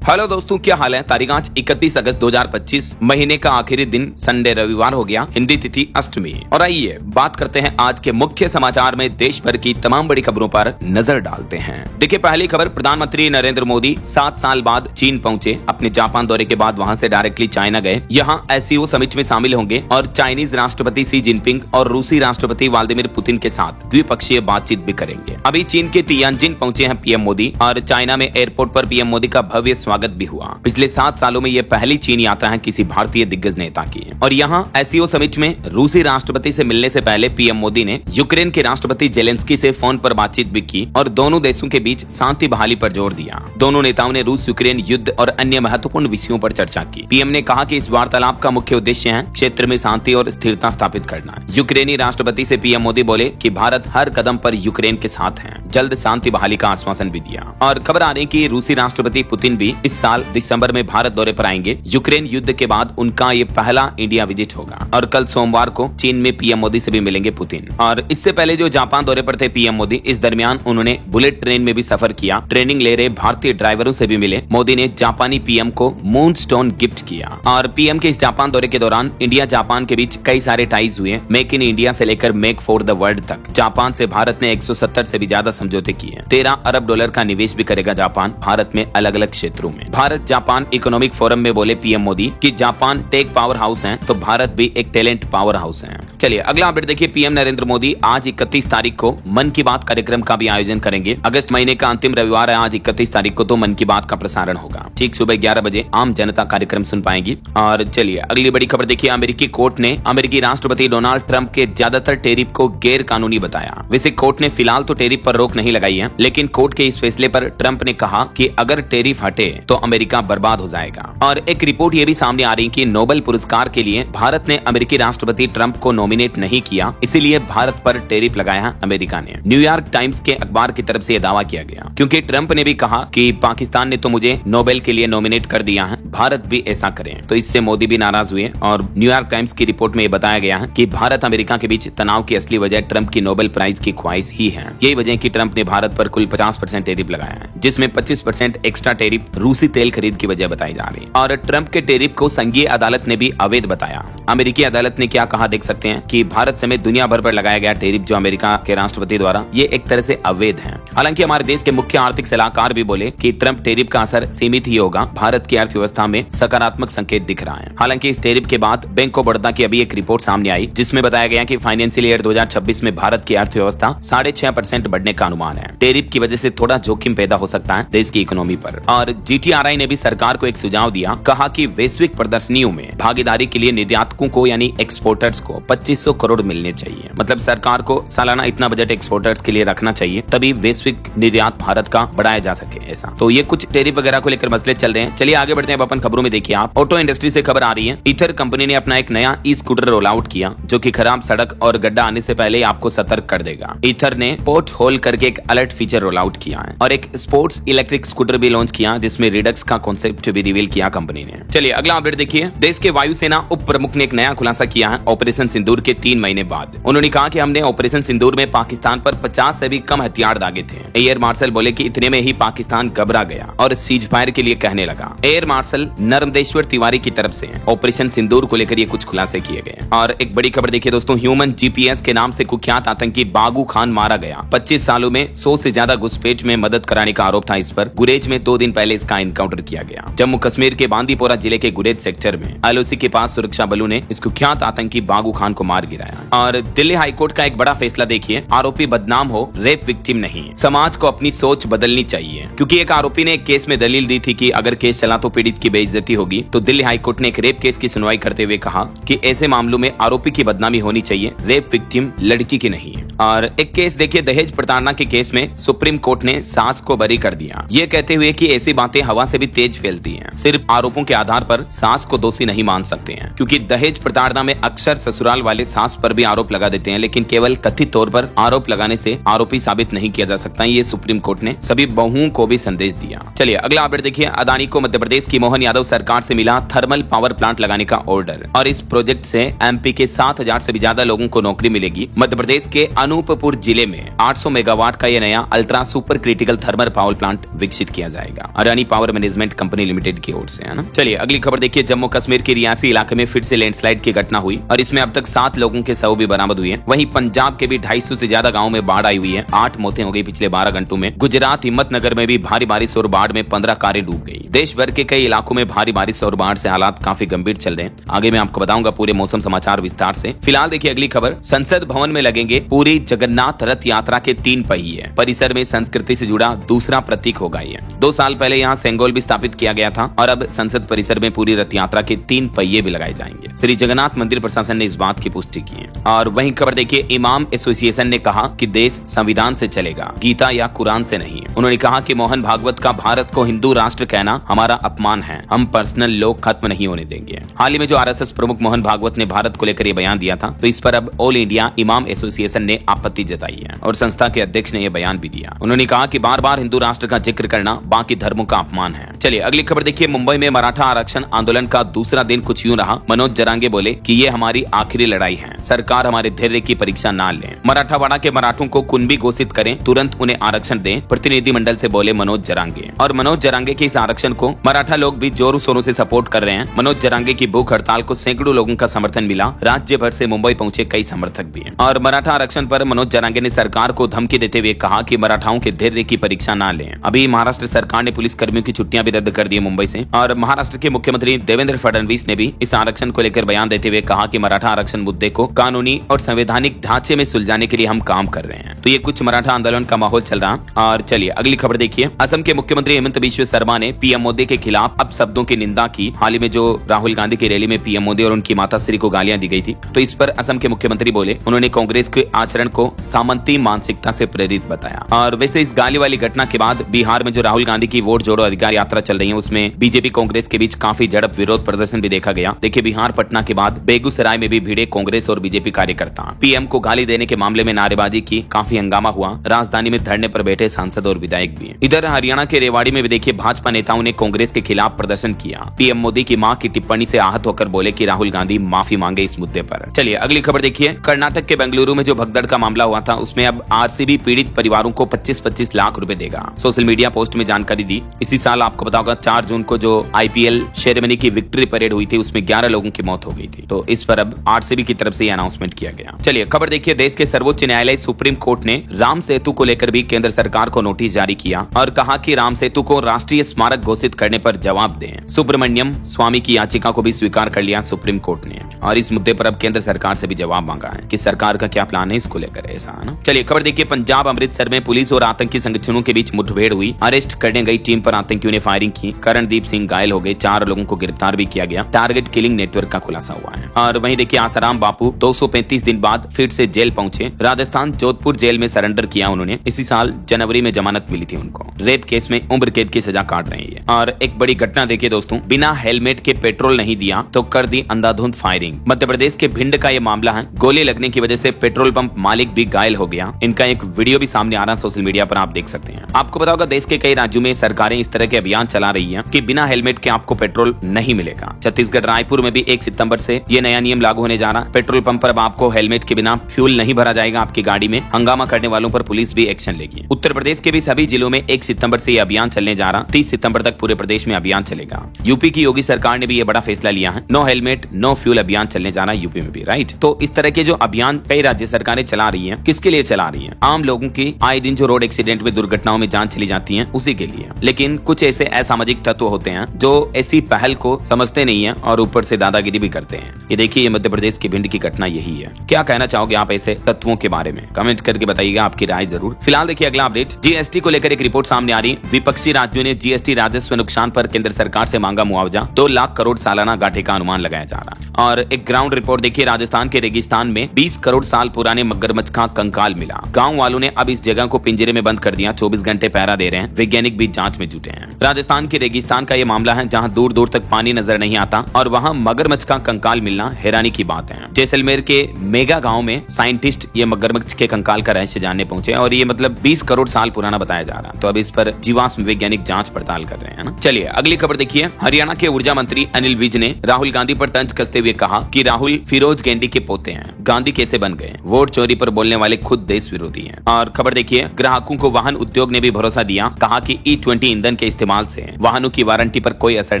Hello दोस्तों, क्या हाल है। तारीख आज 31 अगस्त 2025, महीने का आखिरी दिन संडे रविवार हो गया, हिंदी तिथि अष्टमी। और आइए बात करते हैं आज के मुख्य समाचार में देश भर की तमाम बड़ी खबरों पर नजर डालते हैं। देखिए, पहली खबर, प्रधानमंत्री नरेंद्र मोदी 7 साल बाद चीन पहुंचे। अपने जापान दौरे के बाद वहां से डायरेक्टली चाइना गए। यहाँ एससीओ समिट में शामिल होंगे और चाइनीज राष्ट्रपति शी जिनपिंग और रूसी राष्ट्रपति व्लादिमीर पुतिन के साथ द्विपक्षीय बातचीत भी करेंगे। अभी चीन के तियानजिन पहुंचे हैं पीएम मोदी और चाइना में एयरपोर्ट पर पीएम मोदी का भव्य स्वागत भी हुआ। पिछले 7 सालों में यह पहली चीन यात्रा है किसी भारतीय दिग्गज नेता की। और यहाँ एससीओ समिट में रूसी राष्ट्रपति से मिलने से पहले पीएम मोदी ने यूक्रेन के राष्ट्रपति जेलेंस्की से फोन पर बातचीत भी की और दोनों देशों के बीच शांति बहाली पर जोर दिया। दोनों नेताओं ने रूस यूक्रेन युद्ध और अन्य महत्वपूर्ण विषयों पर चर्चा की। पीएम ने कहा कि इस वार्तालाप का मुख्य उद्देश्य है क्षेत्र में शांति और स्थिरता स्थापित करना। यूक्रेनी राष्ट्रपति से पीएम मोदी बोले कि भारत हर कदम पर यूक्रेन के साथ है। जल्द शांति बहाली का आश्वासन भी दिया। और खबर आ रही कि रूसी राष्ट्रपति पुतिन भी इस साल दिसंबर में भारत दौरे पर आएंगे। यूक्रेन युद्ध के बाद उनका ये पहला इंडिया विजिट होगा। और कल सोमवार को चीन में पीएम मोदी से भी मिलेंगे पुतिन। और इससे पहले जो जापान दौरे पर थे पीएम मोदी, इस दरमियान उन्होंने बुलेट ट्रेन में भी सफर किया। ट्रेनिंग ले रहे भारतीय ड्राइवरों से भी मिले। मोदी ने जापानी पीएम को मून स्टोन गिफ्ट किया। और पीएम के इस जापान दौरे के दौरान इंडिया जापान के बीच कई सारे टाइज हुए। मेक इन इंडिया से लेकर मेक फॉर द वर्ल्ड तक। जापान से भारत ने 170 से भी ज्यादा समझौते किए। 13 अरब डॉलर का निवेश भी करेगा जापान भारत में अलग अलग क्षेत्रों में। भारत जापान इकोनॉमिक फोरम में बोले पीएम मोदी कि जापान टेक पावर हाउस है तो भारत भी एक टैलेंट पावर हाउस है। चलिए अगला अपडेट देखिए। पीएम नरेंद्र मोदी आज 31 तारीख को मन की बात कार्यक्रम का भी आयोजन करेंगे। अगस्त महीने का अंतिम रविवार है आज 31 तारीख को, तो मन की बात का प्रसारण होगा। ठीक सुबह 11 बजे आम जनता कार्यक्रम सुन पाएंगी। और चलिए अगली बड़ी खबर देखिए। अमेरिकी कोर्ट ने अमेरिकी राष्ट्रपति डोनाल्ड ट्रंप के ज्यादातर टेरिफ को गैर कानूनी बताया। वैसे कोर्ट ने फिलहाल तो टेरिफ पर रोक नहीं लगाई है, लेकिन कोर्ट के इस फैसले पर ट्रंप ने कहा कि अगर टेरिफ हटे तो अमेरिका बर्बाद हो जाएगा। और एक रिपोर्ट ये भी सामने आ रही कि नोबेल पुरस्कार के लिए भारत ने अमेरिकी राष्ट्रपति ट्रंप को नॉमिनेट नहीं किया, इसीलिए भारत पर टेरिफ लगाया है अमेरिका ने। न्यूयॉर्क टाइम्स के अखबार की तरफ से यह दावा किया गया, क्योंकि ट्रंप ने भी कहा कि पाकिस्तान ने तो मुझे नोबेल के लिए नॉमिनेट कर दिया है, भारत भी ऐसा करे। तो इससे मोदी भी नाराज हुए। और न्यूयॉर्क टाइम्स की रिपोर्ट में यह बताया गया है कि भारत अमेरिका के बीच तनाव की असली वजह ट्रंप की नोबेल प्राइज की ख्वाहिश ही है। यही वजह कि ट्रंप ने भारत पर कुल 50% टेरिफ लगाया है, जिसमें 25% एक्स्ट्रा टेरिफ रूसी तेल खरीद की वजह बताई जा रही है। और ट्रंप के टेरिफ को संघीय अदालत ने भी अवैध बताया। अमेरिकी अदालत ने क्या कहा देख सकते हैं कि भारत समेत दुनिया भर पर लगाया गया टेरिफ जो अमेरिका के राष्ट्रपति द्वारा, ये एक तरह से अवैध है। हालांकि हमारे देश के मुख्य आर्थिक सलाहकार भी बोले कि ट्रंप टेरिफ का असर सीमित ही होगा। भारत की अर्थव्यवस्था में सकारात्मक संकेत दिख रहा है। हालांकि इस टेरिफ के बाद बैंक ऑफ बड़ौदा की अभी एक रिपोर्ट सामने आई, जिसमें बताया गया कि फाइनेंशियल ईयर 2026 में भारत की अर्थव्यवस्था 6.5% बढ़ने का अनुमान है। टेरिफ की वजह से थोड़ा जोखिम पैदा हो सकता है देश की इकोनॉमी पर। और जीटीआरआई ने भी सरकार को एक सुझाव दिया, कहा कि वैश्विक प्रदर्शनियों में भागीदारी के लिए निर्यातकों को यानी एक्सपोर्टर्स को 2500 करोड़ मिलने चाहिए। मतलब सरकार को सालाना इतना बजट एक्सपोर्टर्स के लिए रखना चाहिए, तभी वैश्विक निर्यात भारत का बढ़ाया जा सके। ऐसा तो ये कुछ टेरिफ वगैरह को लेकर मसले चल रहे हैं। चलिए आगे बढ़ते हैं अपन खबरों में। देखिए आप, ऑटो इंडस्ट्री से खबर आ रही है। ईथर कंपनी ने अपना एक नया ई स्कूटर रोल आउट किया, जो कि खराब सड़क और गड्ढा आने से पहले आपको सतर्क कर देगा। ईथर ने पोर्ट होल करके एक अलर्ट फीचर रोल आउट किया है और एक स्पोर्ट्स इलेक्ट्रिक स्कूटर भी लॉन्च किया, जिसमें रिडक्स का कॉन्सेप्ट भी रिवील किया कंपनी ने। चलिए अगला अपडेट देखिए। देश के वायुसेना उप प्रमुख ने एक नया खुलासा किया है ऑपरेशन सिंदूर के 3 महीने बाद। उन्होंने कहा कि हमने ऑपरेशन सिंदूर में पाकिस्तान पर 50 से भी कम हथियार दागे थे। एयर मार्शल बोले कि इतने में ही पाकिस्तान घबरा गया और सीज फायर के लिए कहने लगा। एयर मार्शल नर्मदेश्वर तिवारी की तरफ से ऑपरेशन सिंदूर को लेकर ये कुछ खुलासे किए गए। और एक बड़ी खबर देखिए दोस्तों। ह्यूमन जीपीएस के नाम से कुख्यात आतंकी बागू खान मारा गया। 25 सालों में 100 से ज्यादा घुसपैठ में मदद कराने का आरोप था इस पर। गुरेज में 2 दिन पहले इसका एनकाउंटर किया गया। जम्मू कश्मीर के बांदीपोरा जिले के गुरेज सेक्टर में एलओसी के पास सुरक्षा बलों ने इस कुख्यात आतंकी बागू खान को मार गिराया। और दिल्ली हाईकोर्ट का एक बड़ा फैसला देखिए। आरोपी बदनाम हो, रेप विक्टिम नहीं। समाज को अपनी सोच बदलनी चाहिए, क्योंकि एक आरोपी ने एक केस में दलील दी थी कि अगर केस चला तो पीड़ित की बेइज्जती होगी। तो दिल्ली हाईकोर्ट ने एक रेप केस की सुनवाई करते हुए कहा कि ऐसे मामलों में आरोपी की बदनामी होनी चाहिए, रेप विक्टिम लड़की की नहीं। और एक केस देखिए, दहेज प्रताड़ना के केस में सुप्रीम कोर्ट ने सास को बरी कर दिया, ये कहते हुए कि ऐसी बातें हवा से भी तेज फैलती हैं। सिर्फ आरोपों के आधार पर सास को दोषी नहीं मान सकते हैं, क्योंकि दहेज प्रताड़ना में अक्सर ससुराल वाले सास पर भी आरोप लगा देते हैं, लेकिन केवल कथित तौर पर आरोप लगाने से आरोपी साबित नहीं किया जा सकता। ये सुप्रीम कोर्ट ने सभी बहुओं को भी संदेश दिया। चलिए अगला अपडेट देखिए। अदानी को मध्य प्रदेश की मोहन मोहन यादव सरकार से मिला थर्मल पावर प्लांट लगाने का ऑर्डर और इस प्रोजेक्ट से एमपी के 7,000 से भी ज्यादा लोगों को नौकरी मिलेगी। मध्य प्रदेश के अनूपपुर जिले में 800 मेगावाट का यह नया ultra super critical thermal power plant विकसित किया जाएगा Adani power management company limited की ओर से, है ना। चलिए अगली खबर देखिए। जम्मू कश्मीर के रियासी इलाके में फिर से लैंडस्लाइड की घटना हुई और इसमें अब तक 7 लोगों के शव भी बरामद हुए हैं। वहीं पंजाब के भी 250 से ज्यादा गाँव में बाढ़ आई हुई है। 8 मौतें हो गई पिछले 12 घंटों में। गुजरात हिम्मतनगर में भी भारी बारिश और बाढ़ में 15 कारें डूब गई। देश भर के कई इलाकों में भारी बारिश और बाढ़ से हालात काफी गंभीर चल रहे हैं। आगे मैं आपको बताऊंगा पूरे मौसम समाचार विस्तार से। फिलहाल देखिए अगली खबर। संसद भवन में लगेंगे पूरी जगन्नाथ रथ यात्रा के 3 पहिए। परिसर में संस्कृति से जुड़ा दूसरा प्रतीक होगा ये। 2 साल पहले यहाँ सेंगोल भी स्थापित किया गया था और अब संसद परिसर में पूरी रथ यात्रा के 3 पहिए भी लगाए जाएंगे। श्री जगन्नाथ मंदिर प्रशासन ने इस बात की पुष्टि की है। और वहीं खबर देखिए। इमाम एसोसिएशन ने कहा कि देश संविधान से चलेगा, गीता या कुरान से नहीं। उन्होंने कहा कि मोहन भागवत का भारत को हिंदू राष्ट्र कहना हमारा अपमान है। हम पर्सनल लोग खत्म नहीं होने देंगे। हाल ही में जो आरएसएस प्रमुख मोहन भागवत ने भारत को लेकर ये बयान दिया था, तो इस पर अब ऑल इंडिया इमाम एसोसिएशन ने आपत्ति जताई है और संस्था के अध्यक्ष ने यह बयान भी दिया। उन्होंने कहा कि बार बार हिंदू राष्ट्र का जिक्र करना बाकी धर्मों का अपमान है। चलिए अगली खबर देखिए। मुंबई में मराठा आरक्षण आंदोलन का दूसरा दिन कुछ यूं रहा। मनोज जरांगे बोले कि ये हमारी आखिरी लड़ाई है, सरकार हमारे धैर्य की परीक्षा ना ले। मराठावाड़ा के मराठों को कुनबी घोषित करें, तुरंत उन्हें आरक्षण दें, प्रतिनिधिमंडल से बोले मनोज जरांगे। और मनोज जरांगे के इस आरक्षण को मराठा लोग भी जोरों शोरों से सपोर्ट कर रहे हैं। मनोज जरांगे की भूख हड़ताल को सैकड़ों लोगों का समर्थन मिला। राज्य भर से मुंबई पहुंचे कई समर्थक भी हैं। और मराठा आरक्षण पर मनोज जरांगे ने सरकार को धमकी देते हुए कहा कि मराठाओं के धैर्य की परीक्षा ना लें। अभी महाराष्ट्र सरकार ने पुलिस कर्मियों की छुट्टियां भी रद्द कर दी मुंबई से। और महाराष्ट्र के मुख्यमंत्री देवेंद्र फडणवीस ने भी इस आरक्षण को लेकर बयान देते हुए कहा कि मराठा आरक्षण मुद्दे को कानूनी और संवैधानिक ढांचे में सुलझाने के लिए हम काम कर रहे हैं। तो ये कुछ मराठा आंदोलन का माहौल चल रहा। और चलिए अगली खबर देखिए। असम के मुख्यमंत्री हेमंत बिस्वा शर्मा ने पीएम मोदी के खिलाफ अब शब्दों की निंदा की। हाल ही में जो राहुल गांधी की रैली में पीएम मोदी और उनकी माताश्री को गालियां दी गई थी, तो इस पर असम के मुख्यमंत्री बोले, उन्होंने कांग्रेस के आचरण को सामंती मानसिकता से प्रेरित बताया। और वैसे इस गाली वाली घटना के बाद बिहार में जो राहुल गांधी की वोट जोड़ो अधिकार यात्रा चल रही है, उसमें बीजेपी कांग्रेस के बीच काफी झड़प विरोध प्रदर्शन भी देखा गया। देखिए बिहार पटना के बाद बेगूसराय में भी भिड़े कांग्रेस और बीजेपी कार्यकर्ता। पीएम को गाली देने के मामले में नारेबाजी की, काफी हंगामा हुआ। राजधानी में धरने पर बैठे सांसद और विधायक भी। इधर हरियाणा के रेवाड़ी में भी देखिए भाजपा नेताओं ने कांग्रेस के खिलाफ प्रदर्शन किया। पीएम मोदी की मां की टिप्पणी से आहत होकर बोले कि राहुल गांधी माफी मांगे इस मुद्दे पर। चलिए अगली खबर देखिए। कर्नाटक के बेंगलुरु में जो भगदड़ का मामला हुआ था, उसमें अब आरसीबी पीड़ित परिवारों को 25-25 लाख रुपए देगा। सोशल मीडिया पोस्ट में जानकारी दी। इसी साल आपको बताऊंगा 4 जून को जो आईपीएल सेरेमनी की विक्ट्री परेड हुई थी, उसमें 11 लोगों की मौत हो गई थी। तो इस पर अब आरसीबी की तरफ से यह अनाउंसमेंट किया गया। चलिए खबर देखिए। देश के सर्वोच्च न्यायालय सुप्रीम कोर्ट ने राम सेतु को लेकर भी केंद्र सरकार को नोटिस जारी किया और कहा कि राम सेतु को राष्ट्रीय स्मारक घोषित करने पर जवाब दें। सुब्रमण्यम स्वामी की याचिका को भी स्वीकार कर लिया सुप्रीम कोर्ट ने और इस मुद्दे पर अब केंद्र सरकार से भी जवाब मांगा है कि सरकार का क्या प्लान है इसको लेकर, ऐसा है ना। चलिए खबर देखिए। पंजाब अमृतसर में पुलिस और आतंकी संगठनों के बीच मुठभेड़ हुई। अरेस्ट करने गई टीम पर आतंकियों ने फायरिंग की। करणदीप सिंह घायल हो गए। 4 लोगों को गिरफ्तार भी किया गया। टारगेट किलिंग नेटवर्क का खुलासा हुआ है। और वहीं देखिए आसाराम बापू 235 दिन बाद फिर से जेल पहुंचे। राजस्थान जोधपुर जेल में सरेंडर किया उन्होंने। इसी साल जनवरी में जमानत मिली थी उनको। रेप केस में उम्र कैद की सजा काट रहे हैं। और एक बड़ी घटना देखिए दोस्तों। बिना हेलमेट के पेट्रोल नहीं दिया तो कर दी अंधाधुंध फायरिंग। मध्य प्रदेश के भिंड का यह मामला है। गोली लगने की वजह से पेट्रोल पंप मालिक भी घायल हो गया। इनका एक वीडियो भी सामने आ रहा है सोशल मीडिया पर, आप देख सकते हैं। आपको पता होगा देश के कई राज्यों में सरकारें इस तरह के अभियान चला रही है कि बिना हेलमेट के आपको पेट्रोल नहीं मिलेगा। छत्तीसगढ़ रायपुर में भी 1 सितंबर से ये नया नियम लागू होने जा रहा है। पेट्रोल पंप पर अब आपको हेलमेट के बिना फ्यूल नहीं भरा जाएगा आपकी गाड़ी में। हंगामा करने वालों पर पुलिस भी एक्शन लेगी। उत्तर प्रदेश के भी सभी जिलों में 1 सितंबर से यह अभियान चलने जा रहा। 30 सितंबर तक पूरे प्रदेश में अभियान चलेगा। यूपी की योगी सरकार ने भी यह बड़ा फैसला लिया है। नो हेलमेट नो फ्यूल अभियान चलने जा रहा है यूपी में भी, राइट। तो इस तरह के जो अभियान कई राज्य सरकारें चला रही हैं, किसके लिए चला रही हैं? आम लोगों की आए दिन जो रोड एक्सीडेंट में दुर्घटनाओं में जान चली जाती है उसी के लिए। लेकिन कुछ ऐसे असामाजिक तत्व होते हैं जो ऐसी पहल को समझते नहीं है और ऊपर से दादागिरी भी करते हैं। ये देखिए ये मध्य प्रदेश की भिंड की घटना यही है। क्या कहना चाहोगे आप ऐसे तत्वों के बारे में? कमेंट करके बताइएगा आपकी राय जरूर। फिलहाल देखिए अगला अपडेट। जीएसटी को लेकर एक रिपोर्ट सामने आ रही। विपक्षी राज्यों ने जीएसटी राजस्व नुकसान पर केंद्र सरकार से मांगा मुआवजा। 2 लाख करोड़ सालाना घाटे का अनुमान लगाया जा रहा। और एक ग्राउंड रिपोर्ट देखिए। राजस्थान के रेगिस्तान में 20 करोड़ साल पुराने मगरमच्छ का कंकाल मिला। गांव वालों ने अब इस जगह को पिंजरे में बंद कर दिया। 24 घंटे पहरा दे रहे हैं। वैज्ञानिक भी जांच में जुटे हैं। राजस्थान के रेगिस्तान का यह मामला है जहां दूर दूर तक पानी नजर नहीं आता और वहां मगरमच्छ का कंकाल मिलना हैरानी की बात है। जैसलमेर के मेगा गांव में साइंटिस्ट ये मगरमच्छ के कंकाल का रहस्य जानने पहुंचे और ये मतलब 20 करोड़ साल पुराना बताया जा रहा। तो अब इस पर जीवाश्म वैज्ञानिक जांच पड़ताल कर रहे हैं ना। चलिए अगली खबर खबर देखिए, हरियाणा के ऊर्जा मंत्री अनिल विज ने राहुल गांधी पर तंज कसते हुए कहा कि राहुल फिरोज गेंडी के पोते हैं, गांधी कैसे बन गए, वोट चोरी पर बोलने वाले खुद देश विरोधी हैं। और खबर देखिए, ग्राहकों को वाहन उद्योग ने भी भरोसा दिया, कहा कि E20 ईंधन के इस्तेमाल से वाहनों की वारंटी पर कोई असर